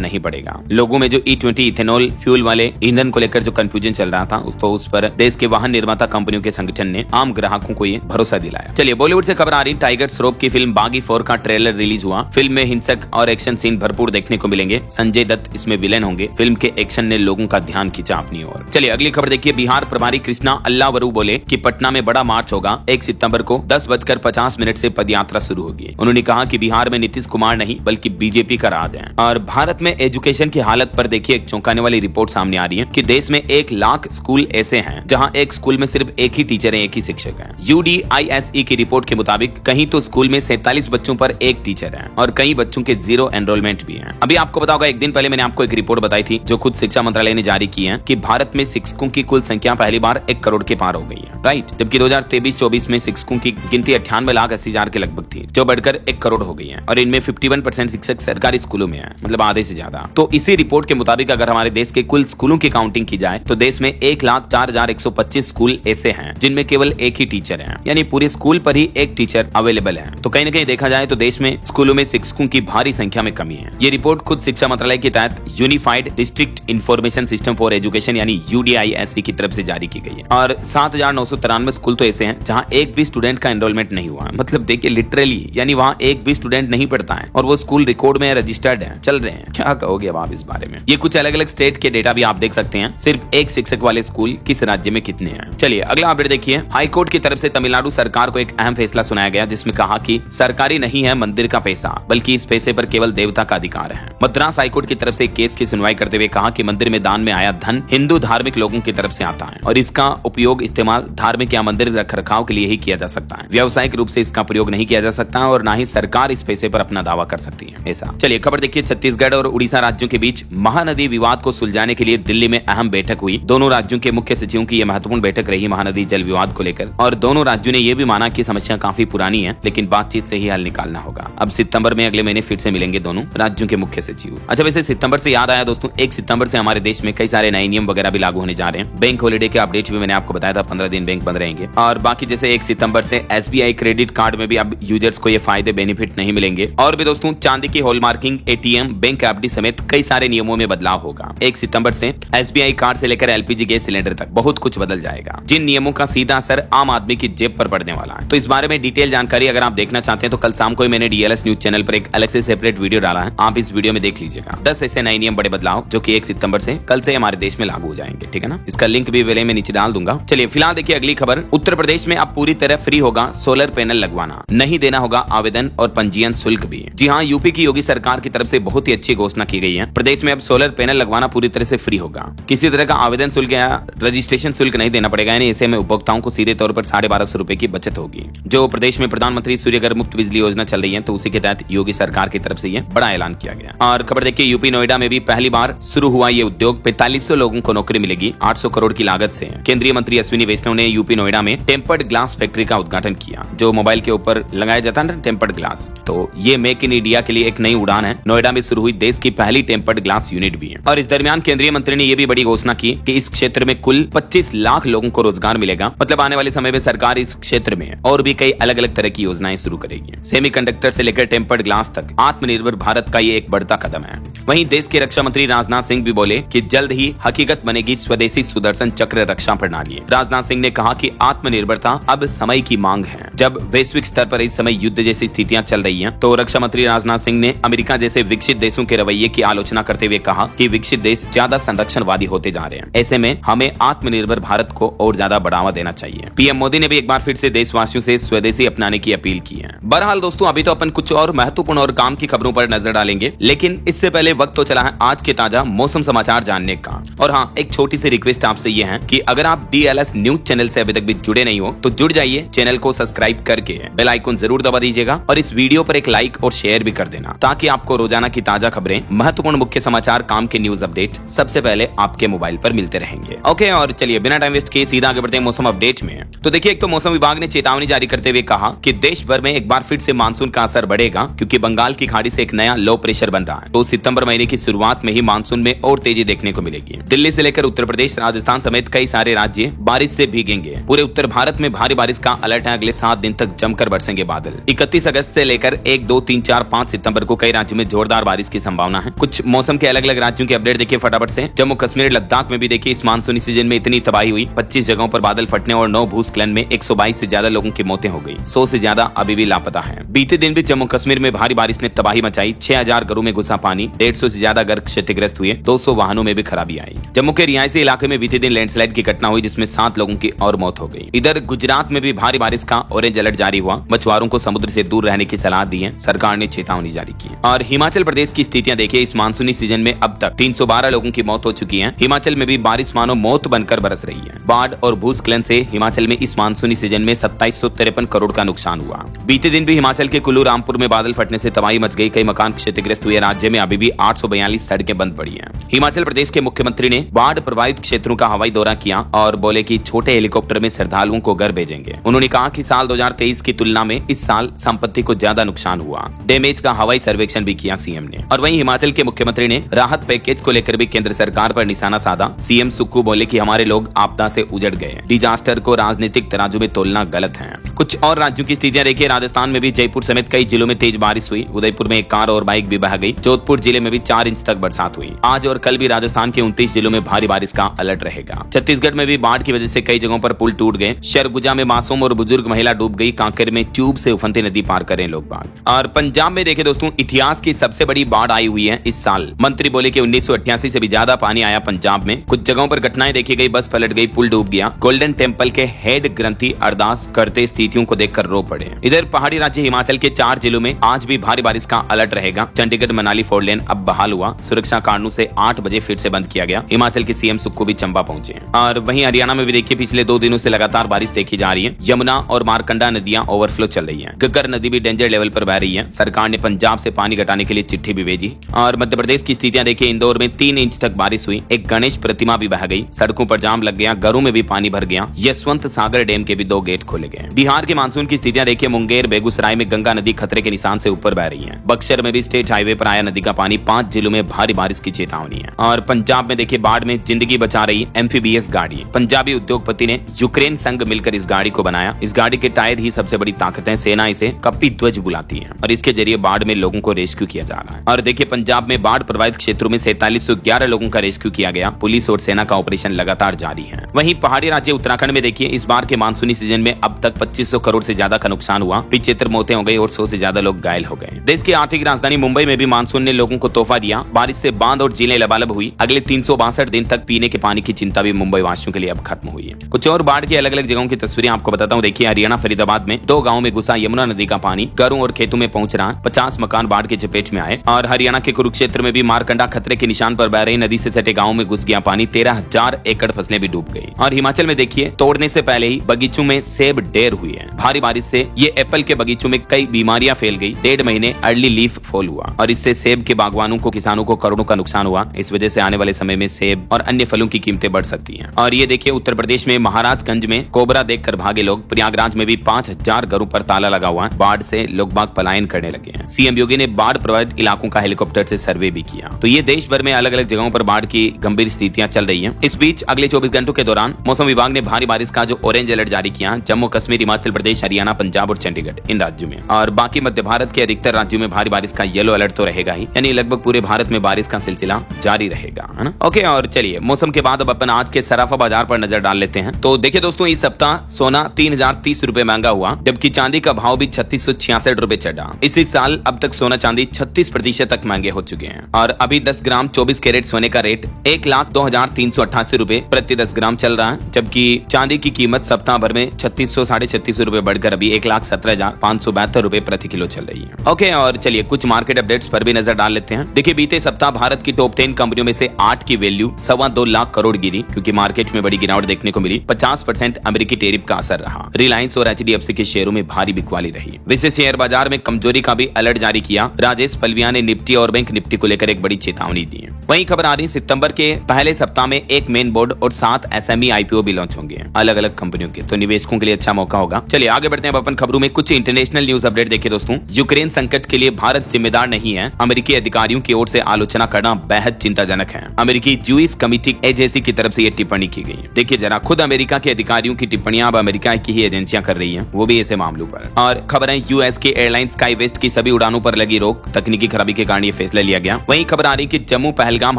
नहीं पड़ेगा। लोगों में जो E20 इथेनॉल फ्यूल वाले ईंधन को लेकर जो कंफ्यूजन चल रहा था, तो उस पर देश के वाहन निर्माता कंपनियों के संगठन ने आम ग्राहकों को ये भरोसा दिलाया। चलिए बॉलीवुड से खबर आ रही, टाइगर श्रॉफ की फिल्म बागी 4 का ट्रेलर रिलीज हुआ। फिल्म में हिंसक और एक्शन सीन भरपूर देखने को मिलेंगे। संजय दत्त इसमें विलेन होंगे। फिल्म के एक्शन ने लोगों का ध्यान खींचा अपनी ओर। चलिए अगली खबर देखिए, बिहार प्रभारी कृष्णा अल्लावरू बोले कि पटना में बड़ा मार्च होगा। 1 सितंबर को 10:50 से पदयात्रा शुरू होगी। उन्होंने कहा कि बिहार में नीतीश कुमार नहीं बल्कि बीजेपी का राज है। और भारत में एजुकेशन की हालत पर देखिए एक चौंकाने वाली रिपोर्ट सामने आ रही है कि देश में 1 लाख स्कूल ऐसे हैं जहां एक स्कूल में सिर्फ एक ही टीचर है, एक ही शिक्षक है। UDISE की रिपोर्ट के मुताबिक कहीं तो स्कूल में 47 बच्चों पर एक टीचर है और कई बच्चों के 0 एनरोलमेंट भी है। अभी आपको बताओगा, एक दिन पहले मैंने आपको एक रिपोर्ट बताई थी जो खुद शिक्षा मंत्रालय ने जारी की है कि भारत में शिक्षकों की कुल संख्या पहली बार 1 करोड़ के पार हो गई है, राइट। जबकि 2023-24 में शिक्षकों की गिनती 98,80,000 के लगभग थी, जो बढ़कर 1 करोड़ हो गई है। और इनमें 51% शिक्षक सरकारी स्कूलों में है, मतलब आधे से ज्यादा। तो इसी रिपोर्ट के मुताबिक अगर हमारे देश के कुल स्कूलों की काउंटिंग की जाए तो देश में 1,04,125 स्कूल ऐसे हैं जिनमें केवल एक ही टीचर है, यानी पूरे स्कूल पर ही एक टीचर अवेलेबल है। तो कहीं न कहीं देखा जाए तो देश में स्कूलों में शिक्षकों की भारी संख्या में कमी है। ये रिपोर्ट खुद शिक्षा मंत्रालय के तहत unified district information system for education यानी UDISE की तरफ से जारी की गई है। और 7,993 स्कूल तो ऐसे हैं जहां एक भी स्टूडेंट का एनरोलमेंट नहीं हुआ है। मतलब देखिए लिटरली, यानी वहां एक भी स्टूडेंट नहीं पढ़ता है और वो स्कूल रिकॉर्ड में रजिस्टर्ड है, चल रहे हैं। क्या कहोगे अब आप इस बारे में? ये कुछ अलग अलग स्टेट के डेटा भी आप देख सकते हैं, सिर्फ एक शिक्षक वाले स्कूल किस राज्य में कितने हैं। चलिए अगला अपडेट देखिए, हाईकोर्ट की तरफ से तमिलनाडु सरकार को एक अहम फैसला सुनाया गया जिसमें कहा कि सरकारी नहीं है मंदिर का पैसा, बल्कि इस पैसे पर केवल देवता का अधिकार है। मद्रास हाईकोर्ट की तरफ से एक केस की सुनवाई करते हुए कहा कि मंदिर में दान में आया धन हिंदू धार्मिक लोगों की तरफ से आता है और इसका उपयोग इस्तेमाल धार्मिक या मंदिर रखरखाव के लिए ही किया जा सकता है। व्यावसायिक रूप से इसका प्रयोग नहीं किया जा सकता और न ही सरकार इस पैसे पर अपना दावा कर सकती है ऐसा। चलिए खबर देखिए, छत्तीसगढ़ और उड़ीसा राज्यों के बीच महानदी विवाद को सुलझाने के लिए दिल्ली में अहम बैठक हुई। दोनों राज्यों के मुख्य सचिवों की यह महत्वपूर्ण बैठक रही महानदी जल विवाद को लेकर, और दोनों राज्यों ने यह भी माना कि समस्या काफी पुरानी है लेकिन बातचीत से ही हल निकालना होगा। अब सितंबर में अगले महीने फिर से मिलेंगे दोनों राज्यों के मुख्य सचिव। अच्छा वैसे सितंबर से याद आया दोस्तों, 1 सितंबर से हमारे देश में कई सारे नए नियम वगैरह भी लागू होने जा रहे हैं। बैंक हॉलिडे के अपडेट भी मैंने आपको बताया था, 15 दिन बैंक बंद रहेंगे। और बाकी जैसे 1 सितंबर से SBI क्रेडिट कार्ड में भी अब यूजर्स को ये फायदे बेनिफिट नहीं मिलेंगे। और भी दोस्तों, चांदी की हॉलमार्किंग, ATM, बैंक FD समेत कई सारे नियमों में बदलाव होगा। 1 सितंबर से SBI कार्ड से लेकर LPG गैस सिलेंडर तक बहुत कुछ बदल जाएगा, जिन नियमों का सीधा असर आम आदमी की जेब पर पड़ने वाला है। तो इस बारे में डिटेल जानकारी अगर आप देखना चाहते हैं तो कल शाम को मैंने DLS न्यूज चैनल पर एक अलग से सेपरेट वीडियो डाला है, आप इस वीडियो में देख लीजिएगा। 10 ऐसे नए नियम, बड़े बदलाव जो कि 1 सितंबर से कल से हमारे देश में लागू हो जाएंगे, ठीक है ना। इसका लिंक भी मैं नीचे डाल दूंगा। चलिए फिलहाल देखिए अगली खबर, उत्तर प्रदेश में अब पूरी तरह फ्री होगा सोलर पैनल लगवाना, नहीं देना होगा आवेदन और पंजीयन शुल्क भी। जी हाँ, यूपी की योगी सरकार की तरफ से बहुत ही अच्छी घोषणा की गई है। प्रदेश में अब सोलर पैनल लगवाना पूरी तरह से फ्री होगा, किसी तरह का आवेदन शुल्क या रजिस्ट्रेशन शुल्क नहीं देना पड़ेगा। यानी ऐसे में उपभोक्ताओं को सीधे तौर पर 1250 रुपए की बचत होगी। जो प्रदेश में प्रधानमंत्री सूर्यघर मुफ्त बिजली योजना चल रही है, तो उसी के तहत योगी सरकार की तरफ से ये बड़ा ऐलान किया गया। और खबर देखिए, यूपी नोएडा में भी पहली बार शुरू हुआ ये उद्योग, 4500 लोगों को नौकरी मिलेगी 800 करोड़ की लागत से। केंद्रीय मंत्री अश्विनी वैष्णव ने यूपी नोएडा में टेम्पर्ड ग्लास फैक्ट्री का उद्घाटन किया, जो मोबाइल के ऊपर लगाया जाता है ना टेम्पर्ड ग्लास। तो ये मेक इन इंडिया के लिए एक नई उड़ान है। नोएडा में शुरू हुई देश की पहली टेम्पर्ड ग्लास यूनिट भी है। और इस दरमियान केंद्रीय मंत्री ने यह भी बड़ी घोषणा की कि इस क्षेत्र में कुल 25 लाख लोगों को रोजगार मिलेगा। मतलब आने वाले समय में सरकार इस क्षेत्र में और भी कई अलग अलग तरह की योजनाएं शुरू करेगी। सेमीकंडक्टर से लेकर टेम्पर्ड ग्लास तक आत्मनिर्भर भारत का ये एक बढ़ता कदम है। वहीं देश के रक्षा मंत्री राजनाथ सिंह भी बोले कि जल्द ही हकीकत बनेगी स्वदेशी सुदर्शन चक्र रक्षा प्रणाली। राजनाथ सिंह ने कहा कि आत्मनिर्भरता अब समय की मांग है। जब वैश्विक स्तर पर इस समय युद्ध जैसी स्थितियां चल रही हैं, तो रक्षा मंत्री राजनाथ सिंह ने अमेरिका जैसे विकसित देशों के रवैये की आलोचना करते हुए कहा कि विकसित देश ज्यादा संरक्षणवादी होते जा रहे हैं। ऐसे में हमें आत्मनिर्भर भारत को और ज्यादा बढ़ावा देना चाहिए। पीएम मोदी ने भी एक बार फिर से देशवासियों से स्वदेशी अपनाने की अपील की है। बहरहाल दोस्तों, अभी तो अपन कुछ और महत्वपूर्ण और काम की खबरों पर नजर डालेंगे, लेकिन इससे पहले वक्त तो चला है आज के ताजा मौसम समाचार जानने का। और हाँ, एक छोटी सी रिक्वेस्ट आपसे ये है कि अगर आप DLS न्यूज चैनल से अभी तक भी जुड़े नहीं हो तो जुड़ जाइए, चैनल को सब्सक्राइब करके बेल आइकन जरूर दबा दीजिएगा और इस वीडियो पर एक लाइक और शेयर भी कर देना, ताकि आपको रोजाना की ताजा खबरें, महत्वपूर्ण मुख्य समाचार, काम के न्यूज अपडेट सबसे पहले आपके मोबाइल पर मिलते रहेंगे। ओके, और चलिए बिना टाइम वेस्ट किए सीधा आगे बढ़ते हैं मौसम अपडेट में। तो देखिए, एक तो मौसम विभाग ने चेतावनी जारी करते हुए कहा कि देश भर में एक बार फिर से मानसून का असर बढ़ेगा, क्योंकि बंगाल की खाड़ी से एक नया लो प्रेशर बेहतर बन रहा है तो सितंबर महीने की शुरुआत में ही मानसून में और तेजी देखने को मिलेगी। दिल्ली से लेकर उत्तर प्रदेश, राजस्थान समेत कई सारे राज्य बारिश से भीगेंगे। पूरे उत्तर भारत में भारी बारिश का अलर्ट है। अगले 7 दिन तक जमकर बरसेंगे बादल। 31 अगस्त से लेकर 1, 2, 3, 4, 5 सितंबर को कई राज्यों में जोरदार बारिश की संभावना है। कुछ मौसम के अलग अलग राज्यों के अपडेट देखिए फटाफट से। जम्मू कश्मीर, लद्दाख में भी देखिए इस मानसूनी सीजन में इतनी तबाही हुई। 25 जगहों पर बादल फटने और 9 भूस्खलन में 122 से ज्यादा लोगों की मौतें हो गई। 100 से ज्यादा अभी भी लापता है। बीते दिन भी जम्मू कश्मीर में भारी बारिश ने तबाही मचाई। 6000 घरों में घुसा पानी। 150 से ज्यादा घर क्षतिग्रस्त हुए। 200 वाहनों में भी खराबी आई। जम्मू के रिहायशी इलाके में बीते दिन लैंडस्लाइड की घटना हुई जिसमें 7 लोगों की और मौत हो गई। इधर गुजरात में भी भारी बारिश का ऑरेंज अलर्ट जारी हुआ। मछुआरों को समुद्र से दूर रहने की सलाह दी है। सरकार ने चेतावनी जारी की। और हिमाचल प्रदेश की स्थितियां देखिए। इस मानसूनी सीजन में अब तक 312 लोगों की मौत हो चुकी है। हिमाचल में भी बारिश मानो मौत बनकर बरस रही है। बाढ़ और भूस्खलन से हिमाचल में इस मानसूनी सीजन में 2753 करोड़ का नुकसान हुआ। बीते दिन भी हिमाचल के कुल्लू रामपुर में बादल फटने से तबाही मच गई। कई मकान क्षतिग्रस्त हुए। राज्य में अभी भी 842 सड़कें बंद पड़ी हैं। हिमाचल प्रदेश के मुख्यमंत्री ने बाढ़ प्रभावित क्षेत्रों का हवाई दौरा किया और बोले कि छोटे हेलीकॉप्टर में श्रद्धालुओं को घर भेजेंगे। उन्होंने कहा कि साल 2023 की तुलना में इस साल संपत्ति को ज्यादा नुकसान हुआ। डैमेज का हवाई सर्वेक्षण भी किया सीएम ने। और वहीं हिमाचल के मुख्यमंत्री ने राहत पैकेज को लेकर भी केंद्र सरकार पर निशाना साधा। सीएम सुक्खू बोले कि हमारे लोग आपदा से उजड़ गए। डिजास्टर को राजनीतिक तराजू में तोलना गलत है। कुछ और राज्यों की स्थितियां देखिए। राजस्थान में भी जयपुर समेत कई जिलों में तेज बारिश हुई। उदयपुर में एक कार और बाइक भी बह गई। जोधपुर जिले में भी 4 इंच तक बरसात हुई। आज और कल भी राजस्थान के 29 जिलों में भारी बारिश का अलर्ट रहेगा। छत्तीसगढ़ में भी बाढ़ की वजह से कई जगहों पर पुल टूट गए। सरगुजा में मासूम और बुजुर्ग महिला डूब गई। कांकेर में ट्यूब से उफनती नदी पार करें लोग बाग। और पंजाब में देखे दोस्तों इतिहास की सबसे बड़ी बाढ़ आई हुई है इस साल। मंत्री बोले कि 1988 से भी ज्यादा पानी आया पंजाब में। कुछ जगहों पर घटनाएं देखी गई। बस पलट गई, पुल डूब गया। गोल्डन टेम्पल के हेड ग्रंथी अरदास करते स्थितियों को देखकर रो पड़े। इधर पहाड़ी राज्य हिमाचल के 4 जिलों में आज भी भारी बारिश का अलर्ट रहेगा। चंडीगढ़ मनाली 4 लेन अब बहाल हुआ। सुरक्षा कारणों से 8 बजे फिर से बंद किया गया। हिमाचल के सीएम सुक्खू भी चंबा पहुंचे। और वहीं हरियाणा में भी देखिए पिछले 2 दिनों से लगातार बारिश देखी जा रही है। यमुना और मारकंडा नदियां ओवरफ्लो चल रही है। घग्गर नदी भी डेंजर लेवल पर बह रही है। सरकार ने पंजाब से पानी घटाने के लिए चिट्ठी भी भेजी। और मध्य प्रदेश की स्थितियां देखिए। इंदौर में 3 इंच तक बारिश हुई। एक गणेश प्रतिमा भी बह गई। सड़कों पर जाम लग गया। घरों में भी पानी भर गया। यशवंत सागर डैम के भी 2 गेट खोले गए। बिहार के मानसून की स्थितियां देखिए। मुंगेर, बेगूसराय में गंगा नदी खतरे के निशान से ऊपर बह रही है। बक्सर में भी स्टेट हाईवे पर आया नदी का पानी। 5 जिलों में भारी बारिश की चेतावनी है। और पंजाब में देखिए बाढ़ में जिंदगी बचा रही एम्फीबियस गाड़ी। पंजाबी उद्योगपति ने यूक्रेन संग मिलकर इस गाड़ी को बनाया। इस गाड़ी के टायर ही सबसे बड़ी ताकत है। सेना इसे कपी ध्वज बुलाती है और इसके जरिए बाढ़ में लोगों को रेस्क्यू किया जा रहा है। और देखिए पंजाब में बाढ़ प्रभावित क्षेत्रों में 4311 लोगों का रेस्क्यू किया गया। पुलिस और सेना का ऑपरेशन लगातार जारी है। वहीं पहाड़ी राज्य उत्तराखंड में देखिए इस बार के मानसूनी सीजन में अब तक 2500 करोड़ से ज्यादा का नुकसान हुआ। 75 मौतें हो गई और 100 से ज्यादा लोग घायल हो गए। देश की आर्थिक राजधानी मुंबई में भी मानसून ने लोगों को तोहफा दिया। बारिश से बांध और झीलें लबालब हुई। अगले 362 दिन तक पीने के पानी की चिंता भी मुंबई वासियों के लिए अब खत्म हुई है। कुछ और बाढ़ की अलग अलग जगहों की तस्वीरें आपको बताता हूँ। देखिए हरियाणा फरीदाबाद में 2 गाँव में घुसा यमुना नदी का पानी। घरों और खेतों में पहुंच रहा। 50 मकान बाढ़ की चपेट में आए। और हरियाणा के कुरुक्षेत्र में भी मारकंडा खतरे के निशान पर बह रही नदी से सटे गाँव में घुस गया पानी। 13,000 एकड़ फसलें भी डूब गई। और हिमाचल में देखिए तोड़ने से पहले ही बगीचों में सेब ढेर हुई है। भारी बारिश से ये एप्पल के बगीचों में कई बीमारियां फैल गई। 1.5 महीने अर्ली लीफ फॉल हुआ और इससे सेब के बागवानों को, किसानों को करोड़ों का नुकसान हुआ। इस वजह से आने वाले समय में सेब और अन्य फलों की कीमतें बढ़ सकती हैं। और ये देखिए उत्तर प्रदेश में महाराजगंज में कोबरा देखकर भागे लोग। प्रयागराज में भी 5000 घरों पर ताला लगा हुआ है। बाढ़ से लोग बाग पलायन करने लगे हैं। सीएम योगी ने बाढ़ प्रभावित इलाकों का हेलीकॉप्टर से सर्वे भी किया। तो ये देश भर में अलग अलग जगहों पर बाढ़ की गंभीर स्थितियां चल रही है। इस बीच अगले 24 घंटों के दौरान मौसम विभाग ने भारी बारिश का जो ऑरेंज अलर्ट जारी किया जम्मू कश्मीर, हिमाचल प्रदेश, हरियाणा, पंजाब और चंडीगढ़ इन राज्यों में। और बाकी मध्य भारत के अधिकतर राज्यों में भारी बारिश का येलो अलर्ट तो रहेगा ही। यानी लगभग पूरे भारत में बारिश का सिलसिला जारी रहेगा, है ना। ओके, और चलिए मौसम के बाद अब अपन आज के सराफा बाजार पर नजर डाल लेते हैं। तो देखिए दोस्तों इस सप्ताह सोना 3030 रुपए महंगा हुआ, जबकि चांदी का भाव भी 3666 रुपए चढ़ा। इसी साल अब तक सोना चांदी 36% तक महंगे हो चुके हैं। और अभी 10 ग्राम 24 कैरेट सोने का रेट 1,02,388 रुपए प्रति 10 ग्राम चल रहा है, जबकि चांदी की कीमत सप्ताह भर में 3600 साढ़े 3600 रुपए बढ़कर अभी 1,17,572 रुपए प्रति किलो चल रही है। ओके, और चलिए कुछ मार्केट अपडेट्स पर भी नजर डाल लेते हैं। देखिए बीते सप्ताह भारत की टॉप 10 कंपनियों में से 8 की वैल्यू 2.25 लाख करोड़ गिरी, क्योंकि मार्केट में बड़ी गिरावट देखने को मिली। 50% अमेरिकी टैरिफ का असर रहा। रिलायंस और एचडीएफसी के शेयरों में भारी बिकवाली रही। वैसे शेयर बाजार में कमजोरी का भी अलर्ट जारी किया। राजेश पल्विया ने निफ्टी और बैंक निफ्टी को लेकर एक बड़ी चेतावनी दी है। वहीं खबर आ रही सितंबर के पहले सप्ताह में एक मेन बोर्ड और 7 एसएमई आईपीओ भी लॉन्च होंगे अलग अलग कंपनियों के, तो निवेशकों के लिए अच्छा मौका होगा। चलिए आगे बढ़ते हैं अपन खबरों में। कुछ इंटरनेशनल न्यूज अपडेट देखिए दोस्तों। यूक्रेन संकट के लिए भारत जिम्मेदार नहीं है, है, अमेरिकी अधिकारियों की ओर से आलोचना करना बेहद चिंताजनक है। अमेरिकी ज्यूइश कमिटी एजेंसी की तरफ से ये टिप्पणी की गई। देखिए जरा, खुद अमेरिका के अधिकारियों की टिप्पणियां अब अमेरिका की ही एजेंसियां कर रही हैं, वो भी ऐसे मामलों पर। और खबर है यूएस की एयरलाइन स्काई वेस्ट की सभी उड़ानों पर लगी रोक, तकनीकी खराबी के कारण ये फैसला लिया गया। वहीं खबर आ रही कि जम्मू पहलगाम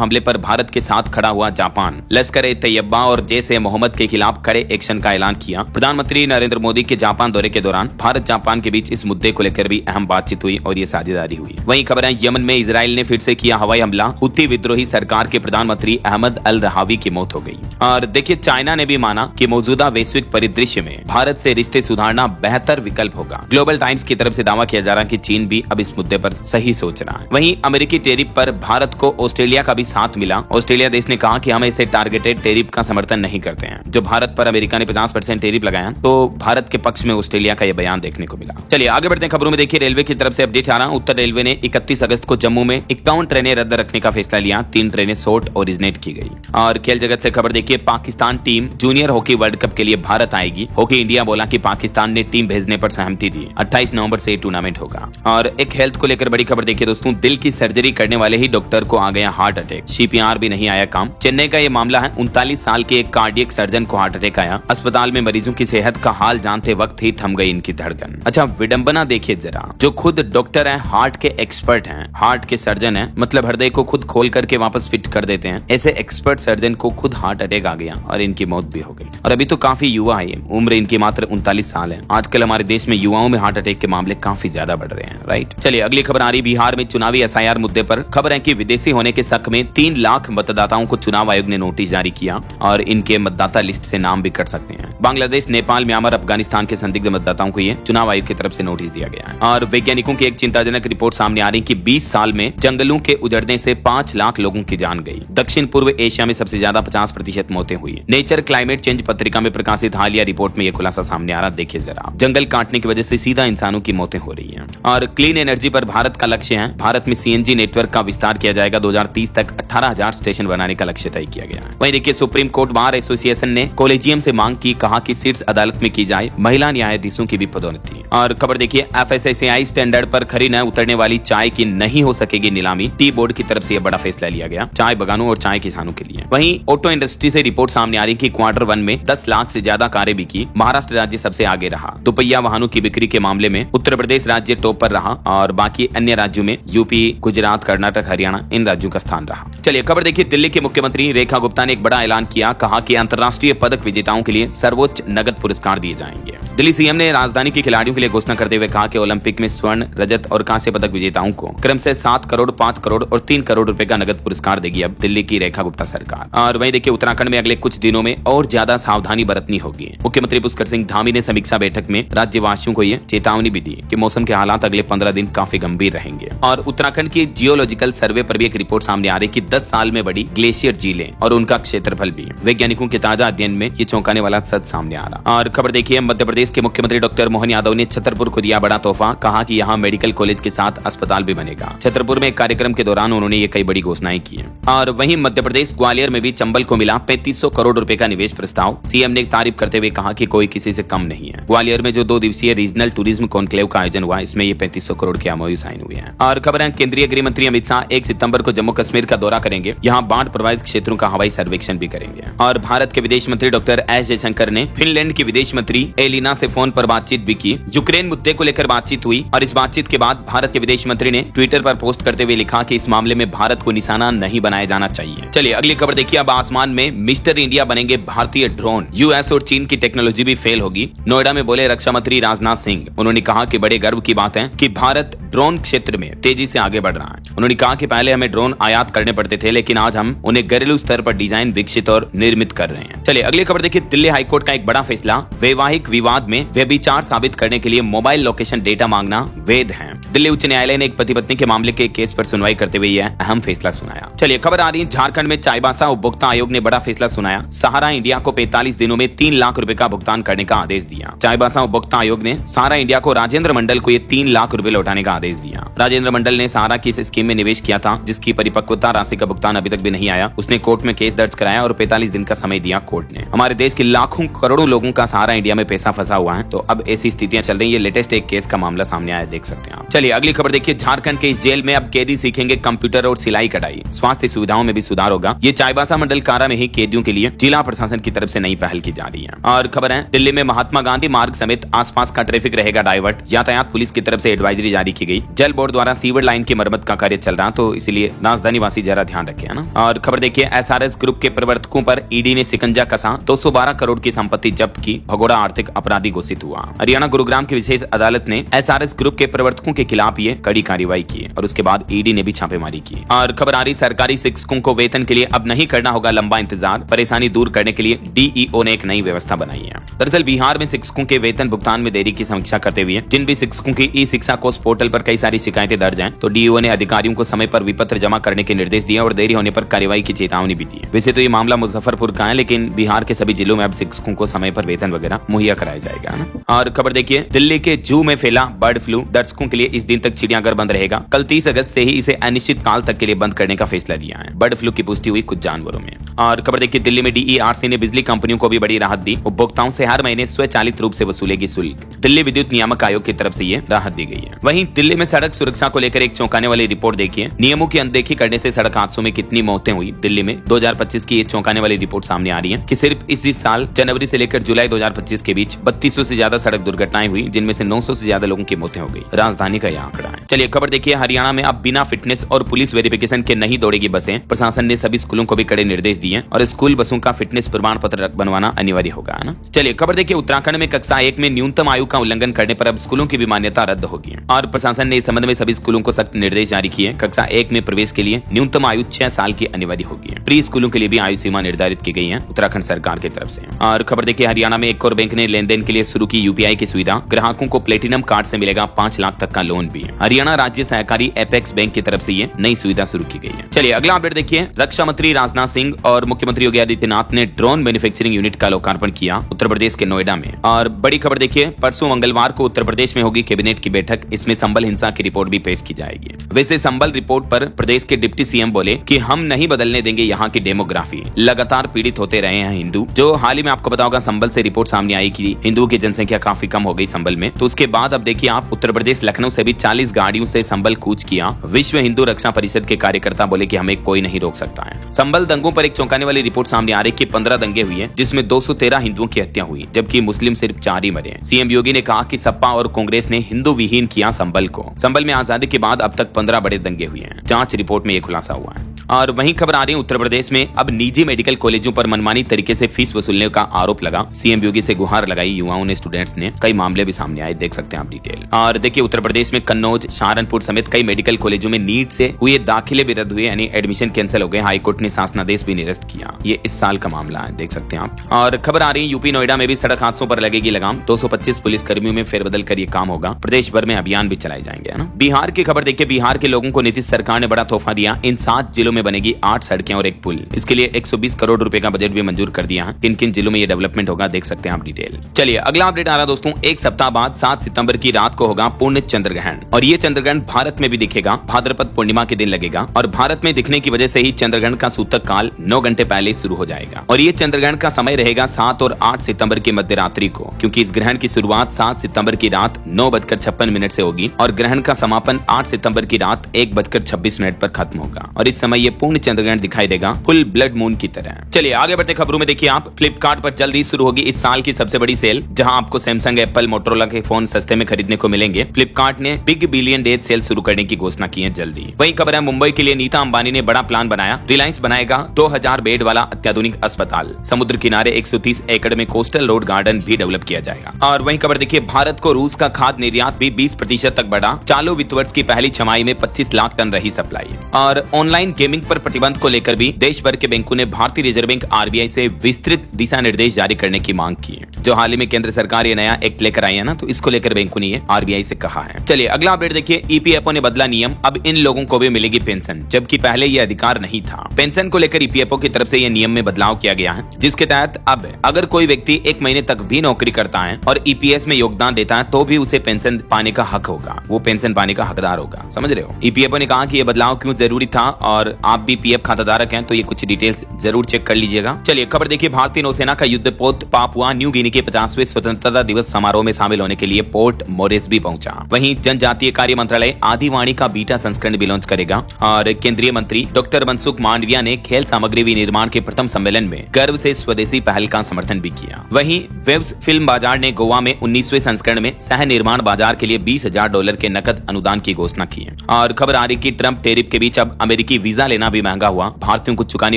हमले पर भारत के साथ खड़ा हुआ जापान, लश्कर-ए-तैयबा और जैश-ए-मोहम्मद के खिलाफ कड़े एक्शन का ऐलान किया। प्रधानमंत्री नरेंद्र मोदी के जापान दौरे के दौरान भारत जापान के बीच इस मुद्दे को लेकर भी अहम बातचीत हुई और ये साझेदारी हुई। वहीं खबर है यमन में इजराइल ने फिर से किया हवाई हमला, हुती विद्रोही सरकार के प्रधानमंत्री अहमद अल रहावी की मौत हो गई। और देखिए चाइना ने भी माना कि मौजूदा वैश्विक परिदृश्य में भारत से रिश्ते सुधारना बेहतर विकल्प होगा। ग्लोबल टाइम्स की तरफ से दावा किया जा रहा है कि चीन भी अब इस मुद्दे पर सही सोच रहा है। वहीं अमेरिकी टेरिफ पर भारत को ऑस्ट्रेलिया का भी साथ मिला। ऑस्ट्रेलिया देश ने कहा कि हम इसे टारगेटेड टेरिफ का समर्थन नहीं करते हैं। जो भारत पर अमेरिका ने 50% टेरिफ लगाया, तो भारत के पक्ष में ऑस्ट्रेलिया का यह बयान देखने को मिला। चलिए आगे बढ़ते हैं खबरों में। देखिए रेलवे की तरफ से अपडेट आ रहा है। उत्तर रेलवे ने 31 अगस्त को जम्मू में 51 ट्रेनें रद्द रखने का फैसला लिया। 3 ट्रेनें शॉर्ट ओरिजिनेट की गई। और खेल जगत से खबर देखिए, Pakistan team junior hockey world cup के लिए भारत आएगी। हॉकी इंडिया बोला कि पाकिस्तान ने टीम भेजने पर सहमति दी। 28 नवंबर से टूर्नामेंट होगा। और एक हेल्थ को लेकर बड़ी खबर देखिए दोस्तों, दिल की सर्जरी करने वाले ही डॉक्टर को आ गया हार्ट अटैक। सीपीआर भी नहीं आया काम। चेन्नई का यह मामला है। 39 साल के एक कार्डियक सर्जन को हार्ट अटैक आया। अस्पताल में मरीजों की सेहत का हाल जानते वक्त ही थम गई इनकी धड़कन। अच्छा विडंबना देखिए जरा, जो खुद डॉक्टर है, हार्ट के एक्सपर्ट हैं, हार्ट के सर्जन है, मतलब हृदय को खुद खोल करके वापस फिट कर देते हैं, ऐसे एक्सपर्ट सर्जन को खुद हार्ट अटैक आ गया और इनकी मौत भी हो गई। और अभी तो काफी युवा है, उम्र इनकी मात्र 39 साल है। आजकल हमारे देश में युवाओं में हार्ट अटैक के मामले काफी ज्यादा बढ़ रहे हैं, राइट। चलिए अगली खबर आ रही, बिहार में चुनावी एसआईआर मुद्दे पर। खबर है कि विदेशी होने के शक में 3 लाख मतदाताओं को चुनाव आयोग ने नोटिस जारी किया और इनके मतदाता लिस्ट से नाम भी कट सकते हैं। बांग्लादेश, नेपाल, म्यांमार, अफगानिस्तान के संदिग्ध मतदाताओं को ये चुनाव आयोग की तरफ से नोटिस दिया गया है। और वैज्ञानिकों की एक चिंताजनक रिपोर्ट सामने आ रही कि 20 साल में जंगलों के उजड़ने से 5 लाख लोगों की जान गई। दक्षिण पूर्व एशिया में सबसे ज्यादा 50% मौतें हुई। नेचर क्लाइमेट चेंज पत्रिका में प्रकाशित हालिया रिपोर्ट में यह खुलासा सामने आ रहा। देखिए जरा, जंगल काटने की वजह से सीधा इंसानों की मौतें हो रही हैं। और क्लीन एनर्जी पर भारत का लक्ष्य है। भारत में सीएनजी नेटवर्क का विस्तार किया जाएगा। 2030 तक 18,000 स्टेशन बनाने का लक्ष्य तय किया गया है। वहीं देखिए, सुप्रीम कोर्ट बार एसोसिएशन ने कॉलेजियम से मांग की, कहा कि शीर्ष अदालत में की जाए महिला न्यायाधीशों की भी पदोन्नति। और खबर देखिए, FSSAI स्टैंडर्ड पर खरी न उतरने वाली चाय की नहीं हो सकेगी नीलामी। टी बोर्ड की तरफ से यह बड़ा फैसला लिया गया चाय बगानों और चाय किसानों के लिए। वहीं ऑटो इंडस्ट्री से रिपोर्ट सामने आ रही कि क्वार्टर 1 में 10 लाख से ज्यादा कारें बिकी। महाराष्ट्र राज्य सबसे आगे रहा। दुपहिया वाहनों की बिक्री के मामले में उत्तर प्रदेश राज्य टॉप पर रहा और बाकी अन्य राज्यों में यूपी, गुजरात, कर्नाटक, हरियाणा इन राज्यों का स्थान रहा। चलिए खबर देखिए, दिल्ली की मुख्यमंत्री रेखा गुप्ता ने एक बड़ा ऐलान किया। कहा कि अंतर्राष्ट्रीय पदक विजेताओं के लिए सर्वोच्च नगद पुरस्कार दिए जाएंगे। दिल्ली सीएम ने राजधानी के खिलाड़ियों के लिए घोषणा करते हुए कहा कि ओलंपिक में स्वर्ण, रजत और कांस्य पदक विजेताओं को क्रमशः 7 करोड़, 5 करोड़ और 3 करोड़ रुपए का नगद पुरस्कार देगी अब दिल्ली की रेखा गुप्ता सरकार। और वहीं देखिए, उत्तराखंड में अगले कुछ दिनों में और ज्यादा सावधानी बरतनी होगी। मुख्यमंत्री पुष्कर सिंह धामी ने समीक्षा बैठक में राज्यवासियों को यह चेतावनी भी दी कि मौसम के हालात अगले 15 दिन काफी गंभीर रहेंगे। और उत्तराखंड की जियोलॉजिकल सर्वे पर भी एक रिपोर्ट सामने आ रही कि 10 साल में बड़ी ग्लेशियर झीलें और उनका क्षेत्रफल भी। वैज्ञानिकों के ताजा अध्ययन में ये चौंकाने वाला सच सामने आ रहा। और खबर देखिए, मध्य प्रदेश के मुख्यमंत्री डॉक्टर मोहन यादव ने छतरपुर को दिया बड़ा तोहफा। कहा कि यहाँ मेडिकल कॉलेज के साथ अस्पताल भी बनेगा। छतरपुर में एक कार्यक्रम के दौरान उन्होंने ये कई बड़ी घोषणाएं की हैं। और वहीं मध्य प्रदेश ग्वालियर में भी चंबल को मिला 3500 करोड़ रुपए का निवेश प्रस्ताव। सीएम ने तारीफ करते हुए कहा कि कोई किसी से कम नहीं है। ग्वालियर में जो 2 दिवसीय रीजनल टूरिज्म कॉन्क्लेव का आयोजन हुआ, इसमें ये 3500 करोड़ के एमओयू साइन हुए हैं। और खबर है, केंद्रीय गृह मंत्री अमित शाह 1 सितंबर को जम्मू कश्मीर का दौरा करेंगे। यहाँ बाढ़ प्रभावित क्षेत्रों का हवाई सर्वेक्षण भी करेंगे। और भारत के विदेश मंत्री डॉक्टर एस जयशंकर ने फिनलैंड की विदेश मंत्री एलिना से फोन पर बातचीत भी की। यूक्रेन मुद्दे को लेकर बातचीत हुई और इस बातचीत के बाद भारत के विदेश मंत्री ने ट्विटर पर पोस्ट करते हुए लिखा कि इस मामले में भारत को निशाना नहीं बनाया जाना चाहिए। चलिए अगली खबर देखिए, अब आसमान में मिस्टर इंडिया बनेंगे भारतीय ड्रोन। यूएस और चीन की टेक्नोलॉजी भी फेल होगी। नोएडा में बोले रक्षा मंत्री राजनाथ सिंह। उन्होंने कहा कि बड़े गर्व की बात है कि भारत ड्रोन क्षेत्र में तेजी से आगे बढ़ रहा है। उन्होंने कहा कि पहले हमें ड्रोन आयात करने पड़ते थे, लेकिन आज हम उन्हें घरेलू स्तर पर डिजाइन, विकसित और निर्मित कर रहे हैं। चलिए अगली खबर देखिए, दिल्ली हाईकोर्ट का एक बड़ा फैसला। वैवाहिक विवाद में व्यभिचार साबित करने के लिए मोबाइल लोकेशन डेटा मांगना वैध है। दिल्ली उच्च न्यायालय ने एक पति पत्नी के मामले के केस पर सुनवाई करते हुए यह अहम फैसला सुनाया। चलिए खबर आ रही है, झारखंड में चाईबासा उपभोक्ता आयोग ने बड़ा फैसला सुनाया। सहारा इंडिया को 45 दिनों में 3 लाख रुपए का भुगतान करने का आदेश दिया। चाईबासा उपभोक्ता आयोग ने सहारा इंडिया को राजेंद्र मंडल को ये 3 लाख रुपए लौटाने का आदेश दिया। राजेंद्र मंडल ने सहारा की इस स्कीम में निवेश किया था, जिसकी परिपक्वता राशि का भुगतान अभी तक भी नहीं आया। उसने कोर्ट में केस दर्ज कराया और 45 दिन का समय दिया कोर्ट ने। हमारे देश के लाखों करोड़ों लोगों का सहारा इंडिया में पैसा फंसा हुआ है, तो अब ऐसी स्थितियां चल रही है। ये लेटेस्ट एक केस का मामला सामने आया, देख सकते हैं आप। चलिए अगली खबर देखिए, झारखंड उत्तराखंड के इस जेल में अब कैदी सीखेंगे कंप्यूटर और सिलाई कढ़ाई। स्वास्थ्य सुविधाओं में भी सुधार होगा। ये चाईबासा मंडल कारा में ही कैदियों के लिए जिला प्रशासन की तरफ से नई पहल की जा रही है। और खबर है, दिल्ली में महात्मा गांधी मार्ग समेत आसपास का ट्रैफिक रहेगा डाइवर्ट। यातायात पुलिस की तरफ से एडवाइजरी जारी की गई। जल बोर्ड द्वारा सीवर लाइन की मरम्मत का कार्य चल रहा, तो इसलिए राजधानी वासी जरा ध्यान रखें, है ना। और खबर देखिए, एसआरएस ग्रुप के प्रवर्तकों पर ईडी ने शिकंजा कसा। 212 करोड़ की संपत्ति जब्त की। भगोड़ा आर्थिक अपराधी घोषित हुआ। हरियाणा गुरुग्राम की विशेष अदालत ने एसआरएस ग्रुप के प्रवर्तकों के खिलाफ ये कड़ी कार्रवाई की और उसके बाद ईडी ने भी छापेमारी की। और खबर आ रही, सरकारी शिक्षकों को वेतन के लिए अब नहीं करना होगा लंबा इंतजार। परेशानी दूर करने के लिए डीईओ ने एक नई व्यवस्था बनाई है। दरअसल बिहार में शिक्षकों के वेतन भुगतान में देरी की समीक्षा करते हुए जिन भी शिक्षकों की ई शिक्षा कोष पोर्टल पर कई सारी शिकायतें दर्ज हैं, तो डीईओ ने अधिकारियों को समय पर विपत्र जमा करने के निर्देश दिए और देरी होने पर कार्रवाई की चेतावनी भी दी। वैसे तो ये मामला मुजफ्फरपुर का है, लेकिन बिहार के सभी जिलों में अब शिक्षकों को समय पर वेतन वगैरह मुहैया कराया जाएगा ना। और खबर देखिए, दिल्ली के जू में फैला बर्ड फ्लू। दर्शकों के लिए इस दिन तक चिड़ियाघर बंद रहेगा। कल 30 अगस्त से ही इसे अनिश्चित काल तक के लिए बंद करने का फैसला लिया है। बर्ड फ्लू की पुष्टि हुई कुछ जानवरों में। और खबर देखिए, दिल्ली में डीईआरसी ने बिजली कंपनियों को भी बड़ी राहत दी। उपभोक्ताओं से हर महीने स्वचालित रूप से वसूलेगी शुल्क। दिल्ली विद्युत नियामक आयोग की तरफ से ये राहत दी गई है। वहीं दिल्ली में सड़क सुरक्षा को लेकर एक चौंकाने वाली रिपोर्ट देखिए। नियमों की अनदेखी करने से सड़क हादसों में कितनी मौतें हुई। दिल्ली में 2025 की एक चौंकाने वाली रिपोर्ट सामने आ रही है कि सिर्फ इसी साल जनवरी से लेकर जुलाई 2025 के बीच 3200 से ज्यादा सड़क दुर्घटनाएं हुई, जिनमें से 900 से ज्यादा लोगों की मौतें हो गई। राजधानी का यह आंकड़ा है। चलिए खबर देखिए, हरियाणा में अब बिना फिटनेस और पुलिस वेरिफिकेशन के नहीं दौड़ेगी बसें। प्रशासन ने सभी स्कूलों को भी कड़े निर्देश दिए और स्कूल बसों का फिटनेस प्रमाण पत्र बनवाना अनिवार्य होगा, है ना। चलिए खबर देखिए, उत्तराखंड में कक्षा 1 में न्यूनतम आयु का उल्लंघन करने पर अब स्कूलों की भी मान्यता रद्द होगी और प्रशासन ने इस संबंध में सभी स्कूलों को सख्त निर्देश जारी किए। कक्षा 1 में प्रवेश के लिए न्यूनतम आयु 6 साल की अनिवार्य होगी। प्री स्कूलों के लिए भी आयु सीमा निर्धारित की गई है उत्तराखंड सरकार की तरफ से। और खबर देखिए, हरियाणा में एक और बैंक ने लेन देन के लिए शुरू की यूपीआई की सुविधा। ग्राहकों को प्लेटिनम कार्ड से मिलेगा 5 लाख तक का लोन भी। हरियाणा राज्य सहकारी एपेक्स बैंक की तरफ से ये नई सुविधा शुरू की गई है। चलिए अगला अपडेट देखिए, रक्षा मंत्री राजनाथ सिंह और मुख्यमंत्री योगी आदित्यनाथ ने ड्रोन मैन्युफैक्चरिंग यूनिट का लोकार्पण किया उत्तर प्रदेश के नोएडा में। और बड़ी खबर देखिए, परसों मंगलवार को उत्तर प्रदेश में होगी कैबिनेट की बैठक। इसमें संबल हिंसा की रिपोर्ट भी पेश की जाएगी। वैसे संबल रिपोर्ट पर प्रदेश के डिप्टी सीएम बोले कि हम नहीं बदलने देंगे यहाँ की डेमोग्राफी। लगातार पीड़ित होते रहे हैं हिंदू। जो हाल ही में आपको पता होगा, संबल से रिपोर्ट सामने आई कि हिंदुओं की जनसंख्या काफी कम हो गई संबल में। तो उसके बाद अब देखिए आप, उत्तर प्रदेश लखनऊ से भी 40 गाड़ियों से संबल कूच किया। विश्व हिंदू रक्षा परिषद के कार्यकर्ता बोले कि हमें कोई नहीं रोक सकता है। संबल दंगों पर एक चौंकाने वाली रिपोर्ट सामने आ रही कि 15 दंगे हुए, जिसमें 213 हिंदुओं की हत्या हुई, जबकि मुस्लिम सिर्फ 4 ही मरे। सीएम योगी ने कहा कि सपा और कांग्रेस ने हिंदू विहीन किया संबल को। संबल में आजादी के बाद अब तक 15 बड़े दंगे हुए हैं। जांच रिपोर्ट में यह खुलासा हुआ है। और वहीं खबर आ रही है, उत्तर प्रदेश में अब निजी मेडिकल कॉलेजों पर मनमानी तरीके से फीस वसूलने का आरोप लगा। सीएम योगी से गुहार लगाई युवाओं ने, स्टूडेंट्स ने। कई मामले भी सामने आए, देख सकते हैं आप डिटेल। और देखिए, उत्तर प्रदेश में कन्नौज, सहारनपुर समेत कई मेडिकल कॉलेजों में नीट से हुए दाखिले भी रद्द हुए, यानी एडमिशन कैंसिल हो गए। हाईकोर्ट ने शासनादेश भी निरस्त किया। ये इस साल का मामला है, देख सकते हैं आप। और खबर आ रही है, यूपी नोएडा में भी सड़क हादसों पर लगेगी लगाम। 225 पुलिस कर्मियों में फेरबदल कर ये काम होगा। प्रदेश भर में अभियान भी चलाए जाएंगे, है ना। बिहार की खबर देखिए, बिहार के लोगों को नीतीश सरकार ने बड़ा तोहफा दिया। इन 7 जिलों में बनेगी 8 सड़कें और एक पुल। इसके लिए 120 करोड़ रुपए का बजट भी मंजूर कर दिया है। किन किन जिलों में ये डेवलपमेंट होगा, देख सकते हैं आप डिटेल। चलिए अगला अपडेट आ रहा दोस्तों, एक सप्ताह बाद 7 सितंबर की रात को होगा पूर्ण चंद्रग्रहण। और ये चंद्रग्रहण भारत में भी दिखेगा। भाद्रपद पूर्णिमा के दिन लगेगा और भारत में दिखने की वजह से ही चंद्रग्रहण का सूतक काल 9 घंटे पहले शुरू हो जाएगा। और ये चंद्रग्रहण का समय रहेगा 7 और 8 सितंबर की मध्य रात्रि को, क्योंकि इस ग्रहण की शुरुआत 7 सितंबर की रात 9:56 से होगी और ग्रहण का समापन 8 सितंबर की रात 1:26 पर खत्म होगा। और इस समय ये पूर्ण चंद्रग्रहण दिखाई देगा, फुल ब्लड मून की तरह। चलिए आगे बढ़ते खबरों में देखिए आप, फ्लिपकार्ट पर जल्दी शुरू होगी इस साल की सबसे बड़ी सेल, जहां आपको सैमसंग, एप्पल, मोटोरोला के फोन सस्ते में खरीदने को मिलेंगे। फ्लिपकार्ट ने बिग बिलियन डे सेल शुरू करने की घोषणा की है जल्दी। वहीं खबर है, मुंबई के लिए नीता अंबानी ने बड़ा प्लान बनाया। रिलायंस बनाएगा 2000 बेड वाला अत्याधुनिक अस्पताल। समुद्र किनारे 130 एकड़ में कोस्टल रोड गार्डन भी डेवलप किया जाएगा। और वहीं खबर देखिए, भारत को रूस का खाद्य निर्यात भी 20% तक बढ़ा। चालू वित्त वर्ष की पहली छमाही में 25 लाख टन रही सप्लाई। और ऑनलाइन गेमिंग पर प्रतिबंध को लेकर भी देश भर के बैंकों ने भारतीय रिजर्व बैंक आरबीआई से विस्तृत दिशा निर्देश जारी करने की मांग की है। जो हाल ही में केंद्र सरकार ये नया एक्ट लेकर आई है ना, तो इसको लेकर बैंकों ने आरबीआई से कहा है। चलिए अगला अपडेट देखिए, ईपीएफओ ने बदला नियम। अब इन लोगों को भी मिलेगी पेंशन, जबकि पहले ये अधिकार नहीं था। पेंशन को लेकर ईपीएफओ की तरफ से ये नियम में बदलाव किया गया है, जिसके तहत अब अगर कोई व्यक्ति 1 महीने तक भी नौकरी करता है और ईपीएस में योगदान देता है, तो भी उसे पेंशन पाने का हक होगा। वो पेंशन पाने का हकदार होगा, समझ रहे हो। ईपीएफओ ने कहा कि यह बदलाव क्यों जरूरी था और आप भी पीएफ खाताधारक हैं तो ये कुछ डिटेल्स जरूर चेक कर लीजिएगा। चलिए खबर देखिए, भारतीय नौसेना का युद्धपोत पापुआ न्यू गिनी के 50वें स्वतंत्रता दिवस समारोह में शामिल होने के लिए पोर्ट मोरेस्बी पहुंचा। वहीं जनजातीय कार्य मंत्रालय आदिवाणी का बीटा संस्करण भी लॉन्च करेगा और केंद्रीय मंत्री डॉक्टर मनसुख मांडविया ने खेल सामग्री विनिर्माण के प्रथम सम्मेलन में गर्व से स्वदेशी पहल का समर्थन भी किया। वहीं वेब्स फिल्म बाजार ने गोवा में 19वें संस्करण में सह निर्माण बाजार के लिए $20,000 के नकद अनुदान की घोषणा की है। और खबर आ रही कि ट्रंप टेरिफ के बीच अब अमेरिकी वीजा लेना भी महंगा हुआ, भारतीयों को चुकानी